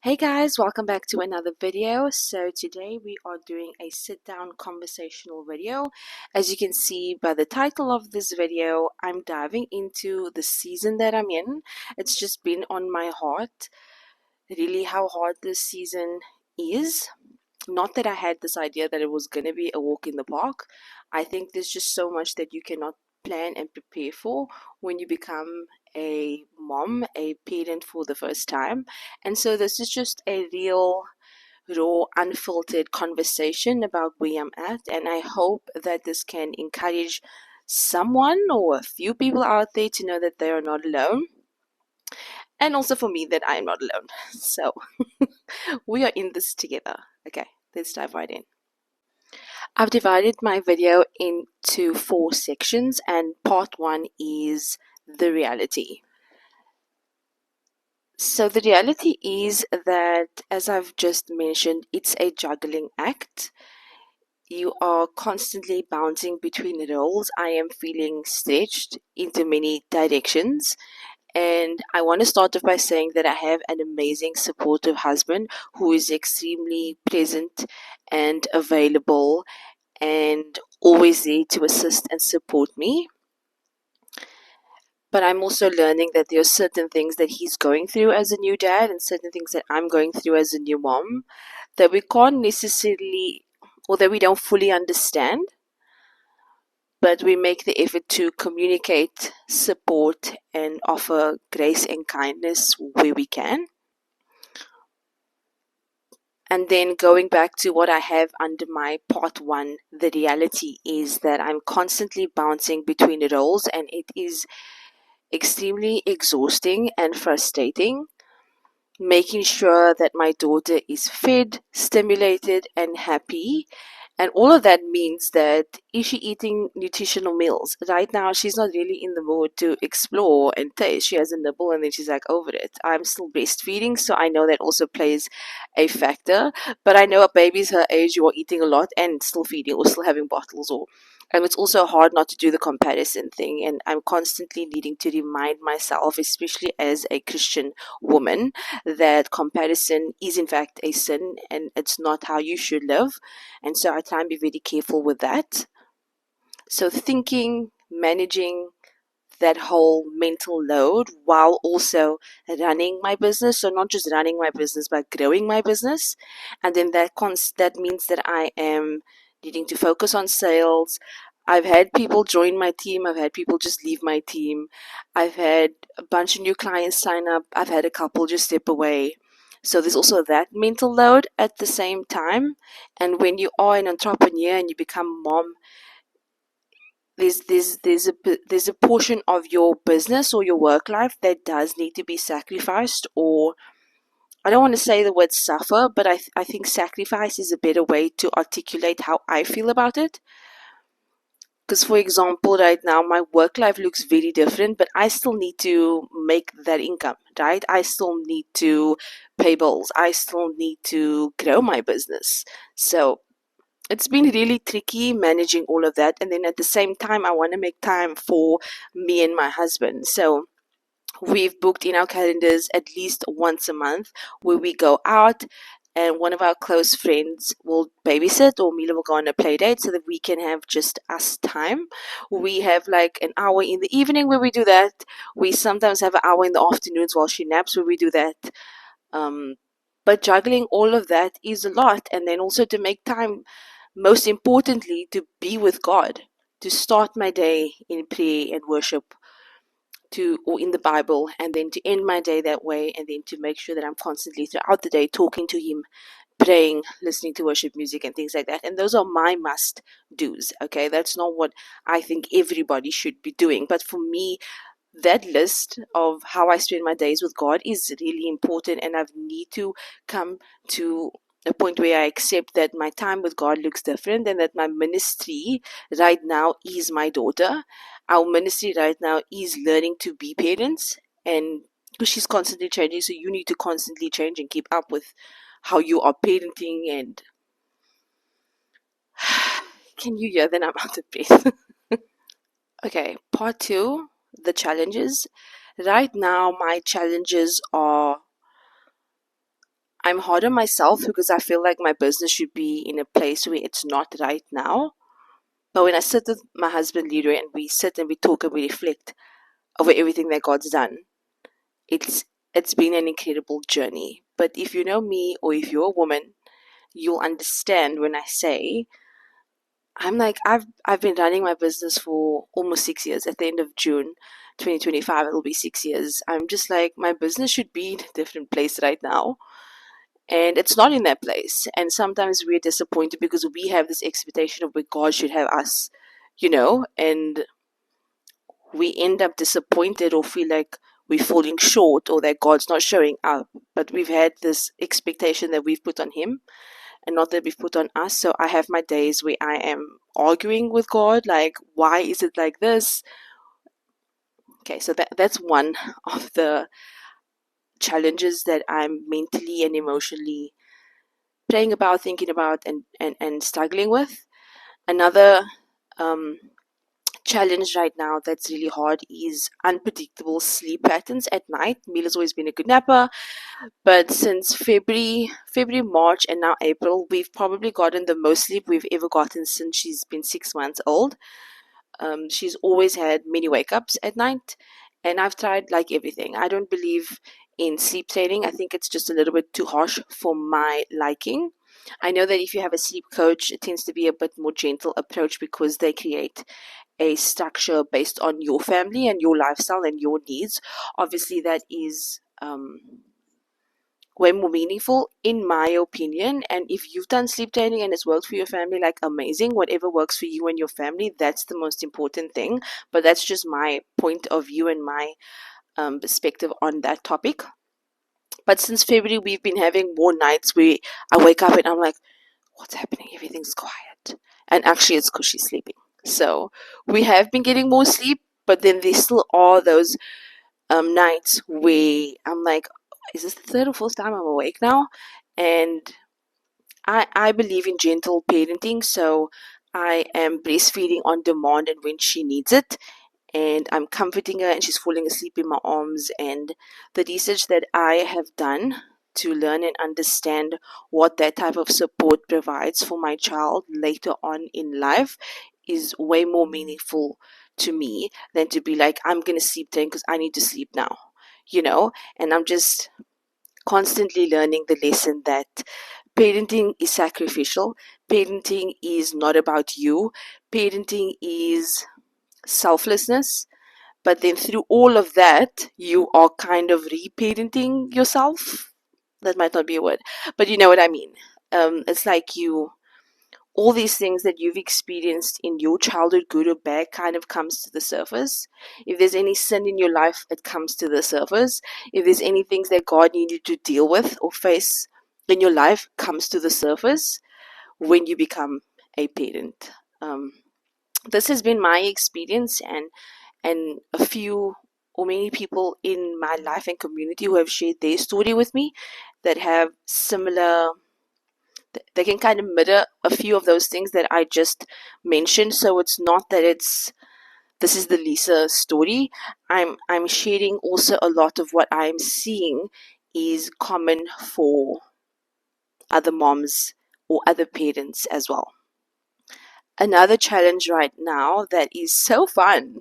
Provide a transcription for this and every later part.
Hey guys, welcome back to another video. So today we are doing a sit-down conversational video. As you can see by the title of this video, I'm diving into the season that I'm in. It's just been on my heart, really how hard this season is. Not that I had this idea that it was going to be a walk in the park. I think there's just so much that you cannot plan and prepare for when you become a mom, a parent for the first time. And so this is just a real, raw, unfiltered conversation about where I'm at. And I hope that this can encourage someone or a few people out there to know that they are not alone. And also for me that I am not alone. So we are in this together. Okay, let's dive right in. I've divided my video into 4 sections, and part 1 is the reality. So the reality is that, as I've just mentioned, it's a juggling act. You are constantly bouncing between roles. I am feeling stretched into many directions. And I want to start off by saying that I have an amazing, supportive husband who is extremely pleasant and available and always there to assist and support me. But I'm also learning that there are certain things that he's going through as a new dad and certain things that I'm going through as a new mom that we can't necessarily, or that we don't fully understand, but we make the effort to communicate, support, and offer grace and kindness where we can. And then going back to what I have under my part 1, the reality is that I'm constantly bouncing between the roles, and it is extremely exhausting and frustrating, making sure that my daughter is fed, stimulated, and happy. And all of that means that, is she eating nutritional meals? Right now, she's not really in the mood to explore and taste. She has a nibble and then she's like over it. I'm still breastfeeding, so I know that also plays a factor. But I know at babies her age, you are eating a lot and still feeding or still having bottles, or and it's also hard not to do the comparison thing. And I'm constantly needing to remind myself, especially as a Christian woman, that comparison is in fact a sin and it's not how you should live. And so I try and be very careful with that. So thinking, managing that whole mental load while also running my business. So not just running my business, but growing my business. And then that means that I am needing to focus on sales. I've had people join my team. I've had people just leave my team. I've had a bunch of new clients sign up. I've had a couple just step away. So there's also that mental load at the same time. And when you are an entrepreneur and you become mom, there's a portion of your business or your work life that does need to be sacrificed, or I don't want to say the word suffer, but I think sacrifice is a better way to articulate how I feel about it. Because, for example, right now my work life looks very different, but I still need to make that income, right? I still need to pay bills. I still need to grow my business. So it's been really tricky managing all of that. And then at the same time, I want to make time for me and my husband. So we've booked in our calendars at least once a month where we go out, and one of our close friends will babysit, or Mila will go on a play date so that we can have just us time. We have like an hour in the evening where we do that. We sometimes have an hour in the afternoons while she naps where we do that. Um, but juggling all of that is a lot. And then also to make time, most importantly, to be with God, to start my day in prayer and worship, or in the Bible, and then to end my day that way, and then to make sure that I'm constantly throughout the day talking to Him, praying, listening to worship music, and things like that. And those are my must do's. Okay, that's not what I think everybody should be doing, but for me, that list of how I spend my days with God is really important, and I need to come to a point where I accept that my time with God looks different, and that my ministry right now is my daughter. Our ministry right now is learning to be parents, and because she's constantly changing, so you need to constantly change and keep up with how you are parenting. And can you hear that I'm out of breath? Okay, part 2, the challenges. Right now, my challenges are I'm hard on myself because I feel like my business should be in a place where it's not right now. But when I sit with my husband Leroy and we sit and we talk and we reflect over everything that God's done, it's it's been an incredible journey. But if you know me or if you're a woman, you'll understand when I say I'm like I've been running my business for almost 6 years. At the end of June 2025, it'll be 6 years. I'm just like my business should be in a different place right now. And it's not in that place. And sometimes we're disappointed because we have this expectation of where God should have us, and we end up disappointed or feel like we're falling short or that God's not showing up. But we've had this expectation that we've put on Him and not that we've put on us. So I have my days where I am arguing with God, like, why is it like this? Okay, so that's one of the challenges that I'm mentally and emotionally praying about, thinking about, and struggling with. Another um, challenge right now that's really hard is unpredictable sleep patterns at night. Mila's always been a good napper, but since February, March, and now April, we've probably gotten the most sleep we've ever gotten since she's been 6 months old. She's always had many wake ups at night, and I've tried like everything. I don't believe in sleep training. I think it's just a little bit too harsh for my liking. I know that if you have a sleep coach, it tends to be a bit more gentle approach because they create a structure based on your family and your lifestyle and your needs. Obviously, that is way more meaningful in my opinion. And if you've done sleep training and it's worked for your family, like amazing. Whatever works for you and your family, that's the most important thing. But that's just my point of view and my perspective on that topic. But since February, we've been having more nights where I wake up and I'm like, what's happening? Everything's quiet. And actually, it's because she's sleeping. So we have been getting more sleep, but then there still are those nights where I'm like, is this the third or fourth time I'm awake now? And I believe in gentle parenting, so I am breastfeeding on demand and when she needs it. And I'm comforting her and she's falling asleep in my arms. And the research that I have done to learn and understand what that type of support provides for my child later on in life is way more meaningful to me than to be like, I'm going to sleep then because I need to sleep now, and I'm just constantly learning the lesson that parenting is sacrificial. Parenting is not about you. Parenting is selflessness. But then through all of that, you are kind of reparenting yourself. That might not be a word, but you know what I mean. It's like all these things that you've experienced in your childhood, good or bad, kind of comes to the surface. If there's any sin in your life, it comes to the surface. If there's any things that God needed to deal with or face in your life, comes to the surface when you become a parent. This has been my experience, and a few or many people in my life and community who have shared their story with me that have similar, they can kind of mirror a few of those things that I just mentioned. So it's not that this is the Lisa story. I'm sharing also a lot of what I'm seeing is common for other moms or other parents as well. Another challenge right now that is so fun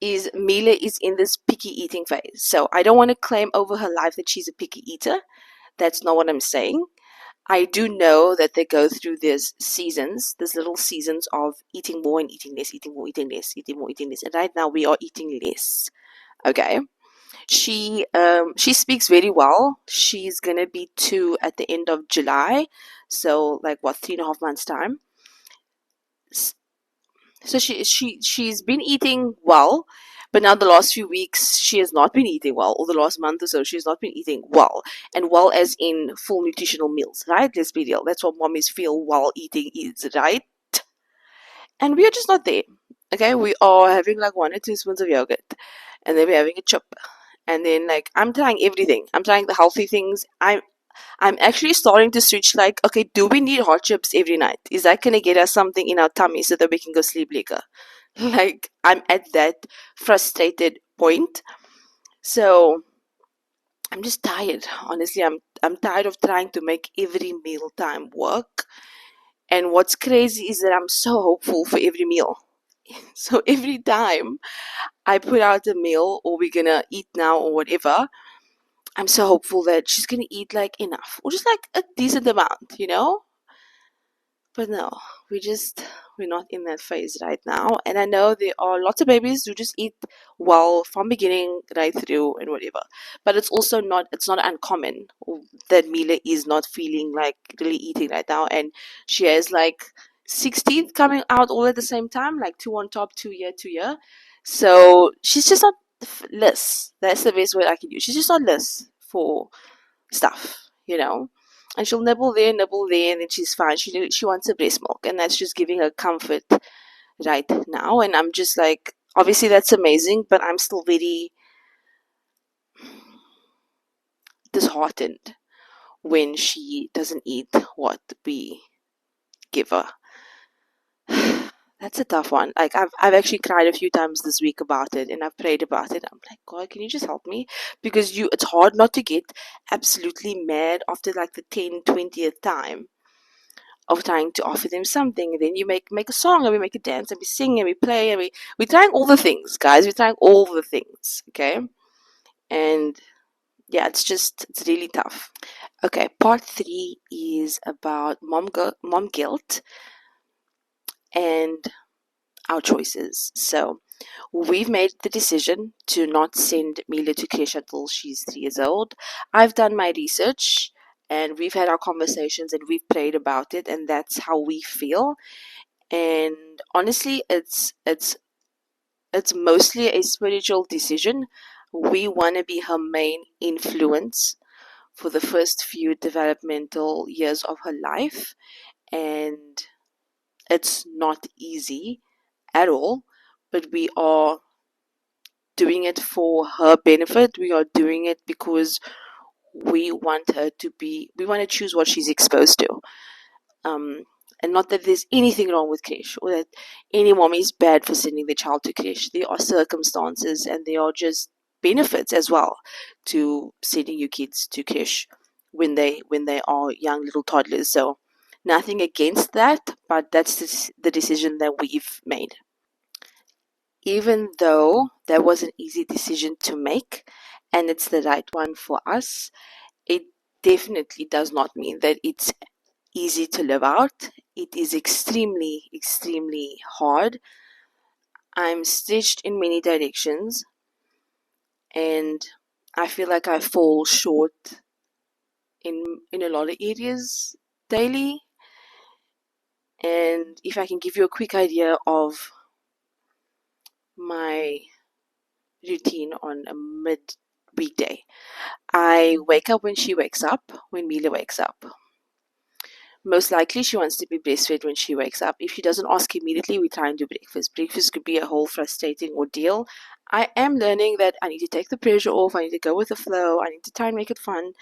is Mila is in this picky eating phase. So I don't want to claim over her life that she's a picky eater. That's not what I'm saying. I do know that they go through these seasons, these little seasons of eating more and eating less, eating more, eating less, eating more, eating less. And right now we are eating less. Okay. She speaks very well. She's gonna be 2 at the end of July. So like what, 3.5 months time. So she's been eating well, but now the last few weeks she has not been eating well, or the last month or so she's not been eating well, and well as in full nutritional meals, right? Let's be real. That's what mommies feel while eating is, right? And we are just not there. Okay, we are having like 1 or 2 spoons of yogurt, and then we're having a chip, and then like I'm trying everything. I'm trying the healthy things. I'm actually starting to switch like, okay, do we need hot chips every night? Is that going to get us something in our tummy so that we can go sleep later? Like, I'm at that frustrated point. So I'm just tired. Honestly, I'm tired of trying to make every meal time work. And what's crazy is that I'm so hopeful for every meal. So every time I put out a meal or we're gonna eat now or whatever, I'm so hopeful that she's gonna eat like enough or just like a decent amount, you know? But no, we just we're not in that phase right now. And I know there are lots of babies who just eat well from beginning right through and whatever. But it's not uncommon that Mila is not feeling like really eating right now, and she has like 16 coming out all at the same time, like two on top, 2 year, 2 year. So she's just not less. That's the best word I can use. She's just not less for stuff, you know. And she'll nibble there, and then she's fine. She wants a breast milk, and that's just giving her comfort right now. And I'm just like, obviously that's amazing, but I'm still very disheartened when she doesn't eat what we give her. That's a tough one. Like I've actually cried a few times this week about it, and I've prayed about it. I'm like, God, can you just help me? Because it's hard not to get absolutely mad after like the 10, 20th time of trying to offer them something. And then you make a song, and we make a dance, and we sing, and we play, and we're trying all the things, guys. We're trying all the things, okay? And yeah, it's really tough. Okay, part 3 is about mom guilt and our choices. So we've made the decision to not send Mila to creche until she's 3 years old. I've done my research, and we've had our conversations, and we've prayed about it, and that's how we feel. And honestly, it's mostly a spiritual decision. We want to be her main influence for the first few developmental years of her life, and it's not easy at all, but we are doing it for her benefit. We are doing it because we want to choose what she's exposed to. Um, and not that there's anything wrong with creche or that any mom is bad for sending their child to creche. There are circumstances, and there are just benefits as well to sending your kids to creche when they are young little toddlers. So nothing against that, but that's the decision that we've made. Even though that was an easy decision to make and it's the right one for us, it definitely does not mean that it's easy to live out. It is extremely, extremely hard. I'm stitched in many directions, and I feel like I fall short in a lot of areas daily. And if I can give you a quick idea of my routine on a mid weekday, I wake up when she wakes up, when Mila wakes up. Most likely she wants to be breastfed when she wakes up. If she doesn't ask immediately, we try and do breakfast. Breakfast could be a whole frustrating ordeal. I am learning that I need to take the pressure off, I need to go with the flow, I need to try and make it fun.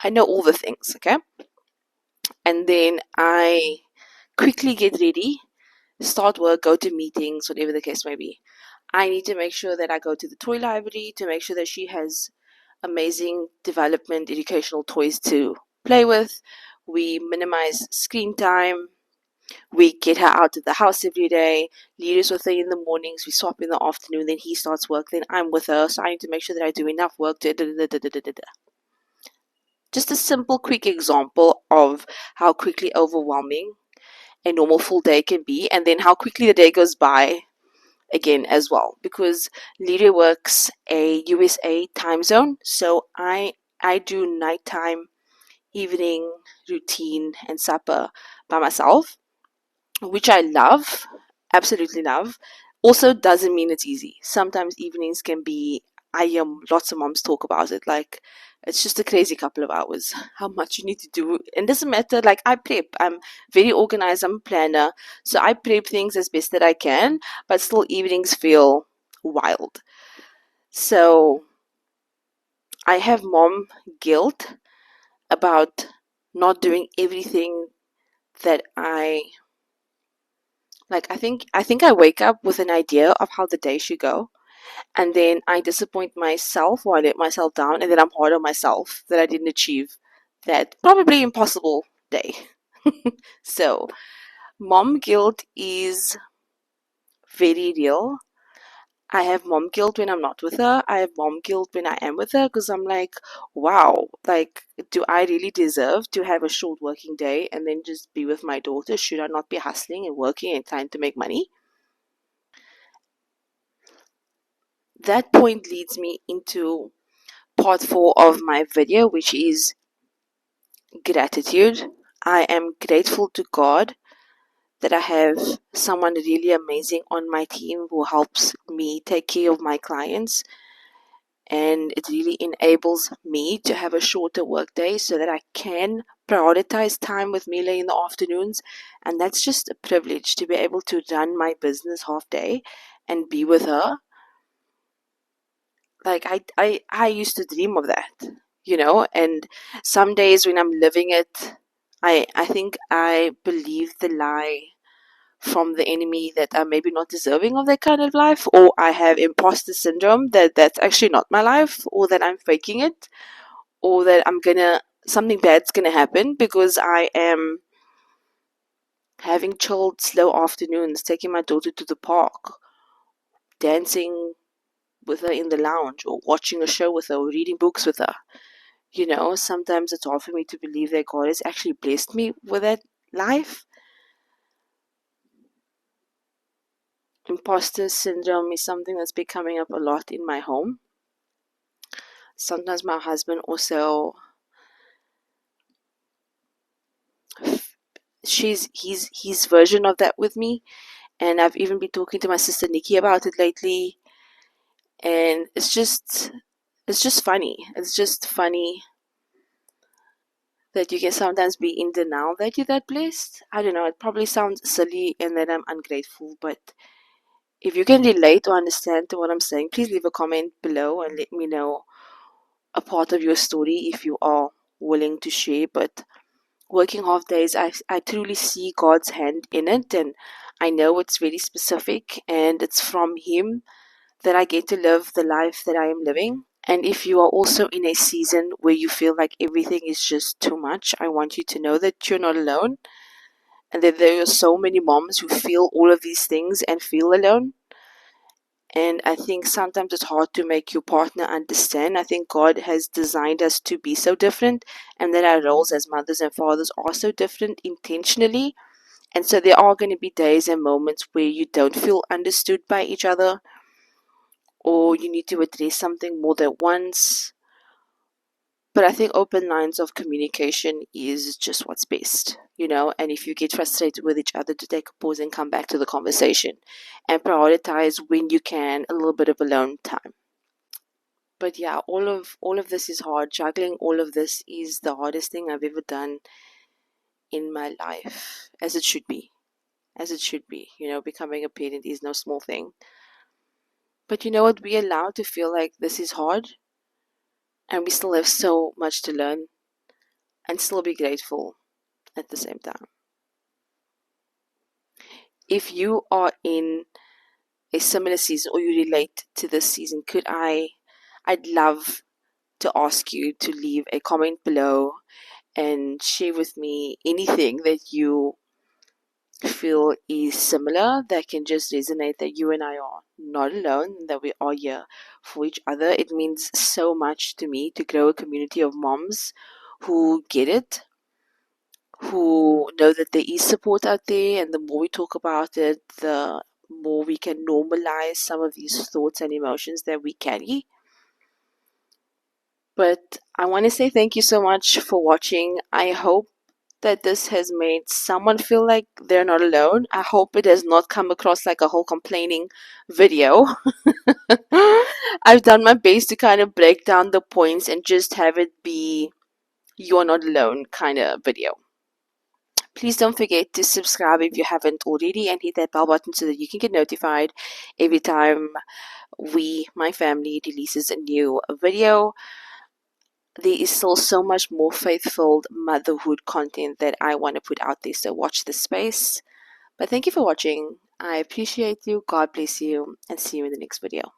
I know all the things, okay? And then I quickly get ready, start work, go to meetings, whatever the case may be. I need to make sure that I go to the toy library to make sure that she has amazing development educational toys to play with. We minimize screen time. We get her out of the house every day. Leaders with her in the mornings. We swap in the afternoon. Then he starts work. Then I'm with her. So I need to make sure that I do enough work. Just a simple, quick example of how quickly overwhelming a normal full day can be, and then how quickly the day goes by again as well. Because Lydia works a USA time zone, so I do nighttime, evening routine, and supper by myself, which I love, absolutely love. Also, doesn't mean it's easy. Sometimes evenings can be, I hear lots of moms talk about it, like it's just a crazy couple of hours, how much you need to do. And it doesn't matter, like I prep, I'm very organized, I'm a planner, so I prep things as best that I can, but still evenings feel wild. So I have mom guilt about not doing everything that I like. I think I wake up with an idea of how the day should go, and then I disappoint myself or I let myself down, and then I'm hard on myself that I didn't achieve that probably impossible day. So, mom guilt is very real. I have mom guilt when I'm not with her. I have mom guilt when I am with her because I'm like, wow, like, do I really deserve to have a short working day and then just be with my daughter? Should I not be hustling and working and trying to make money? That point leads me into part 4 of my video, which is gratitude. I am grateful to God that I have someone really amazing on my team who helps me take care of my clients, and it really enables me to have a shorter work day so that I can prioritize time with Mila in the afternoons. And that's just a privilege to be able to run my business half day and be with her. Like I used to dream of that, and some days when I'm living it, I think I believe the lie from the enemy that I'm maybe not deserving of that kind of life, or I have imposter syndrome that that's actually not my life, or that I'm faking it, or that something bad's gonna happen because I am having chilled, slow afternoons, taking my daughter to the park, dancing with her in the lounge, or watching a show with her, or reading books with her. Sometimes it's hard for me to believe that God has actually blessed me with that life. Imposter syndrome is something that's been coming up a lot in my home. Sometimes my husband also, she's his version of that with me, and I've even been talking to my sister Nikki about it lately, and it's just funny. It's just funny that you can sometimes be in denial that you're that blessed. I don't know, it probably sounds silly and that I'm ungrateful, but if you can relate or understand to what I'm saying, please leave a comment below and let me know a part of your story if you are willing to share. But working half days, I truly see God's hand in it, and I know it's very specific, and it's from Him that I get to live the life that I am living. And if you are also in a season where you feel like everything is just too much, I want you to know that you're not alone, and that there are so many moms who feel all of these things and feel alone. And I think sometimes it's hard to make your partner understand. I think God has designed us to be so different, and that our roles as mothers and fathers are so different intentionally. And so there are going to be days and moments where you don't feel understood by each other, or you need to address something more than once. But I think open lines of communication is just what's best. And if you get frustrated with each other, to take a pause and come back to the conversation and prioritize, when you can, a little bit of alone time. But yeah, all of this is hard. Juggling all of this is the hardest thing I've ever done in my life, as it should be. As it should be. Becoming a parent is no small thing. But you know what? We're allowed to feel like this is hard, and we still have so much to learn, and still be grateful at the same time. If you are in a similar season, or you relate to this season, I'd love to ask you to leave a comment below and share with me anything that you feel is similar, that can just resonate, that you and I are not alone, that we are here for each other. It means so much to me to grow a community of moms who get it, who know that there is support out there, and the more we talk about it, the more we can normalize some of these thoughts and emotions that we carry. But I want to say thank you so much for watching. I hope that this has made someone feel like they're not alone. I hope it has not come across like a whole complaining video. I've done my best to kind of break down the points and just have it be you're not alone kind of video. Please don't forget to subscribe if you haven't already, and hit that bell button so that you can get notified every time my family, releases a new video. There is still so much more faith-filled motherhood content that I want to put out there, so watch this space. But thank you for watching. I appreciate you. God bless you, and see you in the next video.